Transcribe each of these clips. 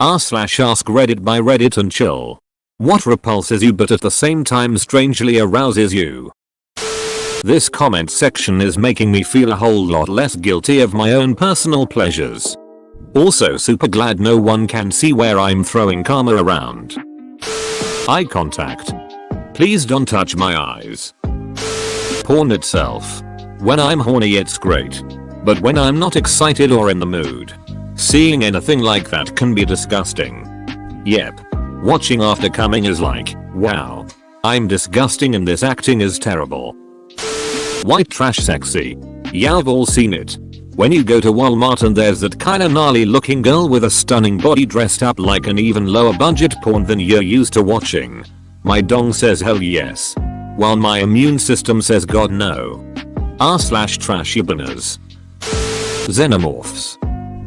r/Askreddit by Reddit and chill. What repulses you but at the same time strangely arouses you? This comment section is making me feel a whole lot less guilty of my own personal pleasures. Also super glad no one can see where I'm throwing karma around. Eye contact. Please don't touch my eyes. Porn itself. When I'm horny it's great. But when I'm not excited or in the mood, seeing anything like that can be disgusting. Yep. Watching after coming is like, wow. I'm disgusting and this acting is terrible. White trash sexy. Yeah, I've all seen it. When you go to Walmart and there's that kinda gnarly looking girl with a stunning body dressed up like an even lower budget porn than you're used to watching. My dong says hell yes, while my immune system says god no. r/trashy bananas. Xenomorphs.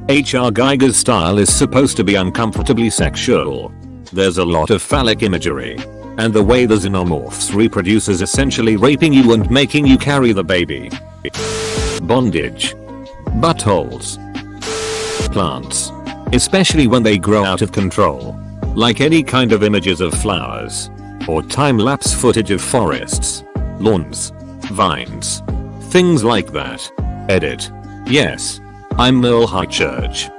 H.R. Geiger's style is supposed to be uncomfortably sexual. There's a lot of phallic imagery. And the way the xenomorphs reproduce is essentially raping you and making you carry the baby. Bondage. Buttholes. Plants. Especially when they grow out of control. Like any kind of images of flowers. Or time-lapse footage of forests. Lawns. Vines. Things like that. Edit. Yes. I'm Merle High Church.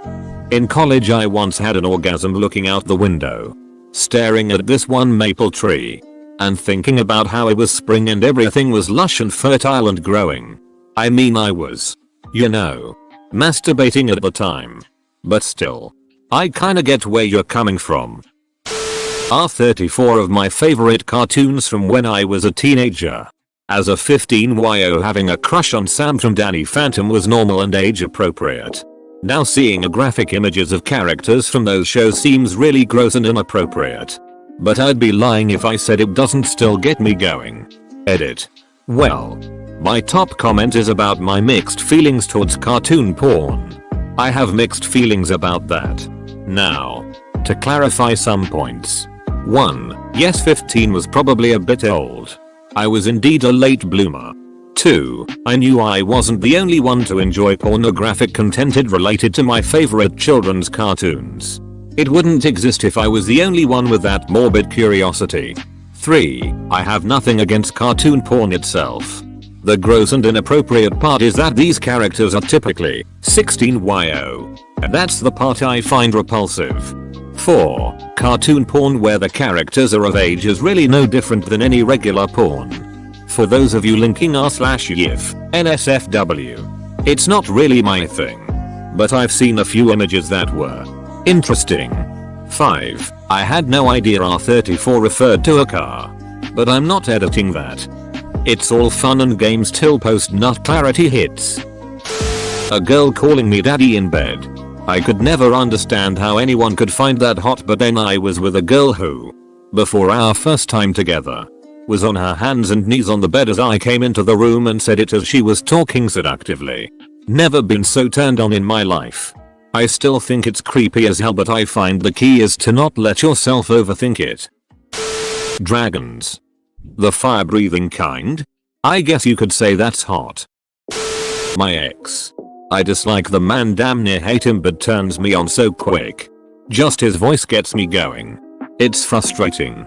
In college I once had an orgasm looking out the window. Staring at this one maple tree. And thinking about how it was spring and everything was lush and fertile and growing. I mean I was, you know, masturbating at the time. But still. I kinda get where you're coming from. R34 of my favorite cartoons from when I was a teenager. As a 15-yo having a crush on Sam from Danny Phantom was normal and age appropriate. Now seeing graphic images of characters from those shows seems really gross and inappropriate. But I'd be lying if I said it doesn't still get me going. Edit. Well, my top comment is about my mixed feelings towards cartoon porn. I have mixed feelings about that. Now, to clarify some points. 1. Yes, 15 was probably a bit old. I was indeed a late bloomer. 2. I knew I wasn't the only one to enjoy pornographic content related to my favorite children's cartoons. It wouldn't exist if I was the only one with that morbid curiosity. 3. I have nothing against cartoon porn itself. The gross and inappropriate part is that these characters are typically 16yo. That's the part I find repulsive. 4. Cartoon porn where the characters are of age is really no different than any regular porn. For those of you linking r/YIF, NSFW. It's not really my thing. But I've seen a few images that were interesting. 5. I had no idea R34 referred to a car. But I'm not editing that. It's all fun and games till post-nut clarity hits. A girl calling me daddy in bed. I could never understand how anyone could find that hot, but then I was with a girl who, before our first time together, was on her hands and knees on the bed as I came into the room and said it as she was talking seductively. Never been so turned on in my life. I still think it's creepy as hell, but I find the key is to not let yourself overthink it. Dragons. The fire-breathing kind? I guess you could say that's hot. My ex. I dislike the man, damn near hate him, but turns me on so quick. Just his voice gets me going. It's frustrating.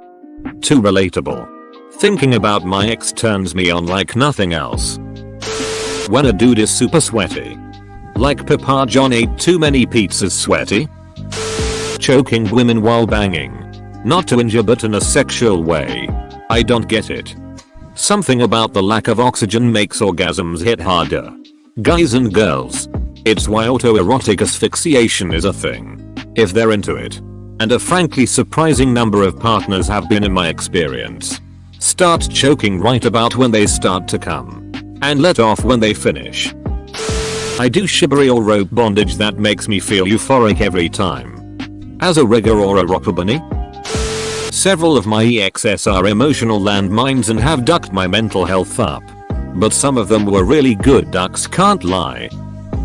Too relatable. Thinking about my ex turns me on like nothing else. When a dude is super sweaty. Like Papa John ate too many pizzas sweaty. Choking women while banging. Not to injure but in a sexual way. I don't get it. Something about the lack of oxygen makes orgasms hit harder. Guys and girls. It's why autoerotic asphyxiation is a thing. If they're into it. And a frankly surprising number of partners have been in my experience. Start choking right about when they start to come. And let off when they finish. I do shibari or rope bondage that makes me feel euphoric every time. As a rigger or a rocker bunny. Several of my EXS are emotional landmines and have ducked my mental health up. But some of them were really good ducks, can't lie.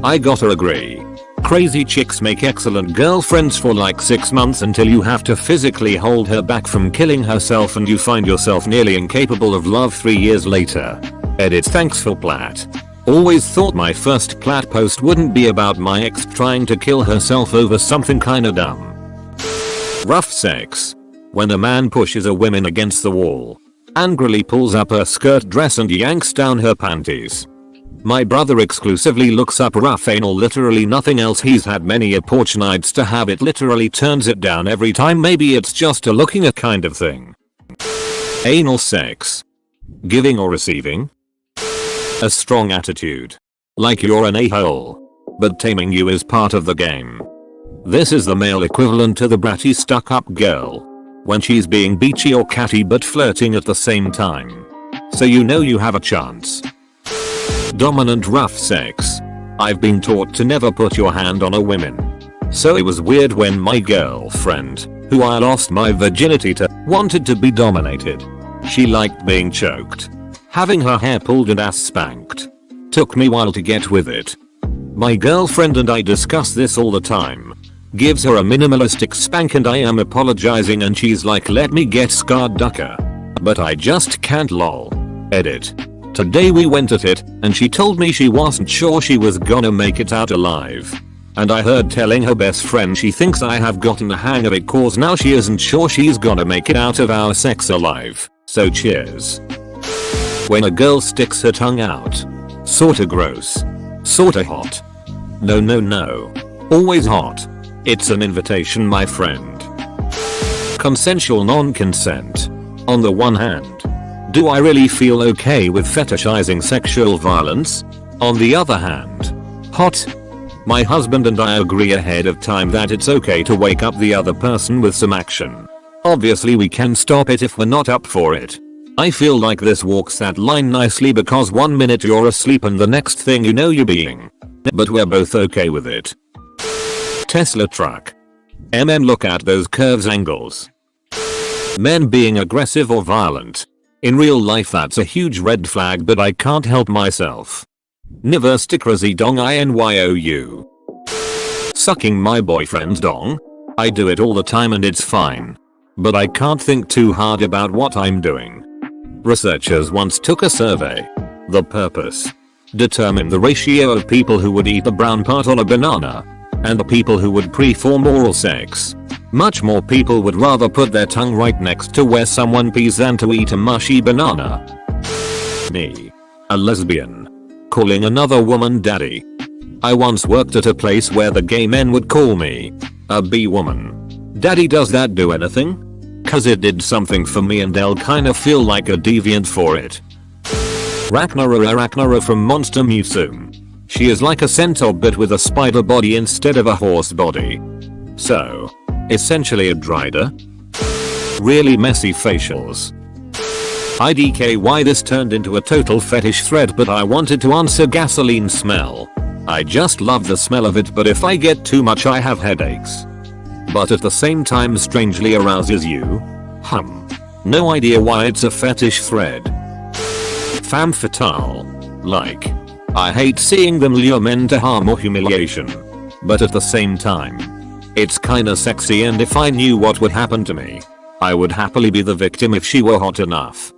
I gotta agree. Crazy chicks make excellent girlfriends for like 6 months until you have to physically hold her back from killing herself and you find yourself nearly incapable of love 3 years later. Edit. Thanks for plat. Always thought my first plat post wouldn't be about my ex trying to kill herself over something kinda dumb. Rough sex. When a man pushes a woman against the wall, angrily pulls up her skirt dress and yanks down her panties. My brother exclusively looks up rough anal, literally nothing else. He's had many a porch nights to have it, literally turns it down every time. Maybe it's just a looking at kind of thing. Anal sex. Giving or receiving. A strong attitude. Like you're an a-hole. But taming you is part of the game. This is the male equivalent to the bratty stuck-up girl. When she's being beachy or catty but flirting at the same time. So you know you have a chance. Dominant rough sex. I've been taught to never put your hand on a woman. So it was weird when my girlfriend, who I lost my virginity to, wanted to be dominated. She liked being choked. Having her hair pulled and ass spanked. Took me a while to get with it. My girlfriend and I discuss this all the time. Gives her a minimalistic spank and I am apologizing and she's like, let me get scarred ducker. But I just can't lol. Edit. Today we went at it and she told me she wasn't sure she was gonna make it out alive. And I heard telling her best friend she thinks I have gotten the hang of it cause now she isn't sure she's gonna make it out of our sex alive. So cheers. When a girl sticks her tongue out. Sorta gross. Sorta hot. No. Always hot. It's an invitation, my friend. Consensual non-consent. On the one hand, do I really feel okay with fetishizing sexual violence? On the other hand, hot. My husband and I agree ahead of time that it's okay to wake up the other person with some action. Obviously we can stop it if we're not up for it. I feel like this walks that line nicely because one minute you're asleep and the next thing you know you're being. But we're both okay with it. Tesla truck. Look at those curves angles. Men being aggressive or violent. In real life that's a huge red flag but I can't help myself. Never stick crazy dong INYOU. Sucking my boyfriend's dong? I do it all the time and it's fine. But I can't think too hard about what I'm doing. Researchers once took a survey. The purpose? Determine the ratio of people who would eat the brown part on a banana and the people who would perform oral sex. Much more people would rather put their tongue right next to where someone pees than to eat a mushy banana. Me. A lesbian. Calling another woman daddy. I once worked at a place where the gay men would call me a B-woman. Daddy, does that do anything? Cause it did something for me and they'll kinda feel like a deviant for it. Arachnara from Monster Musume. She is like a centaur but with a spider body instead of a horse body. So, essentially a drider? Really messy facials. IDK why this turned into a total fetish thread but I wanted to answer gasoline smell. I just love the smell of it but if I get too much I have headaches. But at the same time strangely arouses you? No idea why it's a fetish thread. Femme fatale. Like. I hate seeing them lure men to harm or humiliation. But at the same time, it's kinda sexy and if I knew what would happen to me, I would happily be the victim if she were hot enough.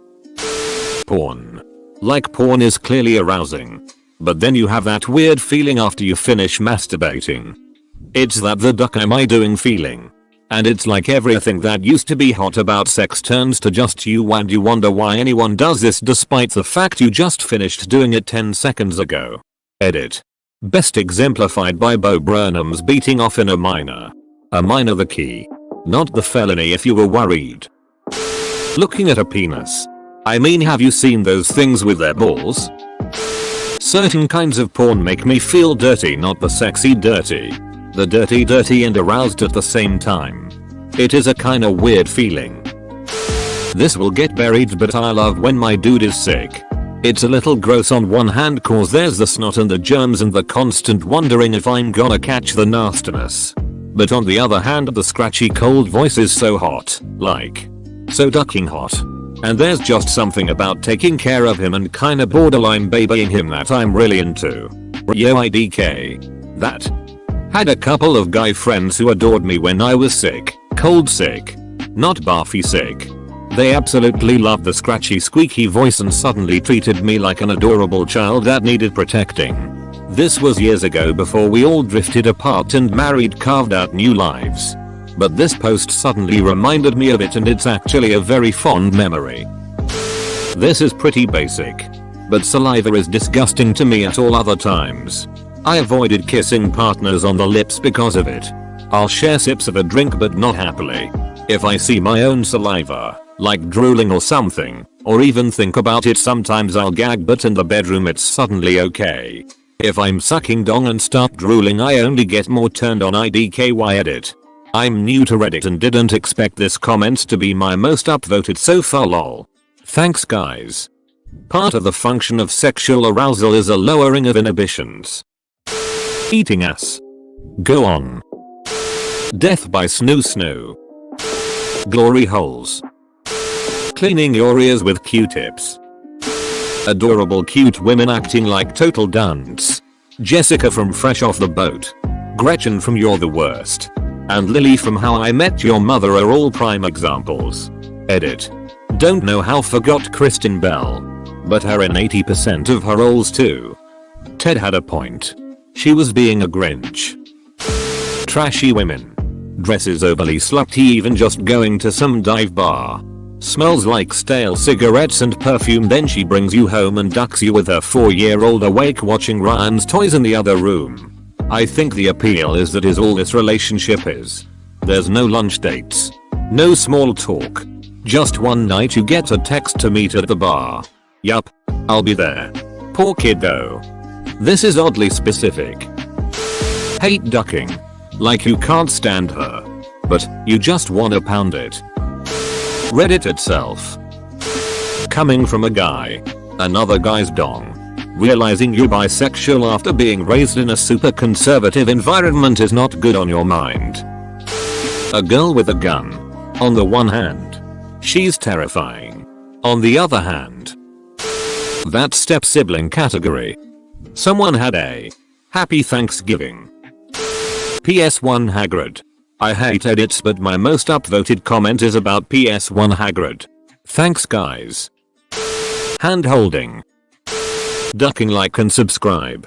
Porn. Like porn is clearly arousing. But then you have that weird feeling after you finish masturbating. It's that the duck am I doing feeling. And it's like everything that used to be hot about sex turns to just you and you wonder why anyone does this despite the fact you just finished doing it 10 seconds ago. Edit. Best exemplified by Bo Burnham's beating off in A Minor. A minor the key. Not the felony if you were worried. Looking at a penis. I mean, have you seen those things with their balls? Certain kinds of porn make me feel dirty, not the sexy dirty. The dirty and aroused at the same time. It is a kinda weird feeling. This will get buried but I love when my dude is sick. It's a little gross on one hand cause there's the snot and the germs and the constant wondering if I'm gonna catch the nastiness. But on the other hand the scratchy cold voice is so hot, like, so ducking hot. And there's just something about taking care of him and kinda borderline babying him that I'm really into. Yo IDK. That. Had a couple of guy friends who adored me when I was sick, cold sick, not barfy sick. They absolutely loved the scratchy squeaky voice and suddenly treated me like an adorable child that needed protecting. This was years ago before we all drifted apart and married, carved out new lives. But this post suddenly reminded me of it, and it's actually a very fond memory. This is pretty basic, but saliva is disgusting to me at all other times. I avoided kissing partners on the lips because of it. I'll share sips of a drink but not happily. If I see my own saliva, like drooling or something, or even think about it, sometimes I'll gag, but in the bedroom it's suddenly okay. If I'm sucking dong and start drooling, I only get more turned on. IDKY edit. I'm new to Reddit and didn't expect this comment to be my most upvoted so far, lol. Thanks guys. Part of the function of sexual arousal is a lowering of inhibitions. Eating ass. Go on. Death by snoo. Glory holes. Cleaning your ears with Q-tips. Adorable cute women acting like total dunts. Jessica from Fresh Off the Boat. Gretchen from You're the Worst. And Lily from How I Met Your Mother are all prime examples. Edit. Don't know how forgot Kristen Bell. But her in 80% of her roles too. Ted had a point. She was being a Grinch. Trashy women. Dresses overly slutty, even just going to some dive bar. Smells like stale cigarettes and perfume, then she brings you home and ducks you with her 4-year-old awake watching Ryan's toys in the other room. I think the appeal is that is all this relationship is. There's no lunch dates. No small talk. Just one night you get a text to meet at the bar. Yup. I'll be there. Poor kid though. This is oddly specific. Hate ducking. Like you can't stand her. But you just wanna pound it. Reddit itself. Coming from a guy. Another guy's dong. Realizing you're bisexual after being raised in a super conservative environment is not good on your mind. A girl with a gun. On the one hand, she's terrifying. On the other hand, that step sibling category. Someone had a happy Thanksgiving. PS1 Hagrid. I hate edits, but my most upvoted comment is about PS1 Hagrid. Thanks guys. Hand holding. Ducking, like and subscribe.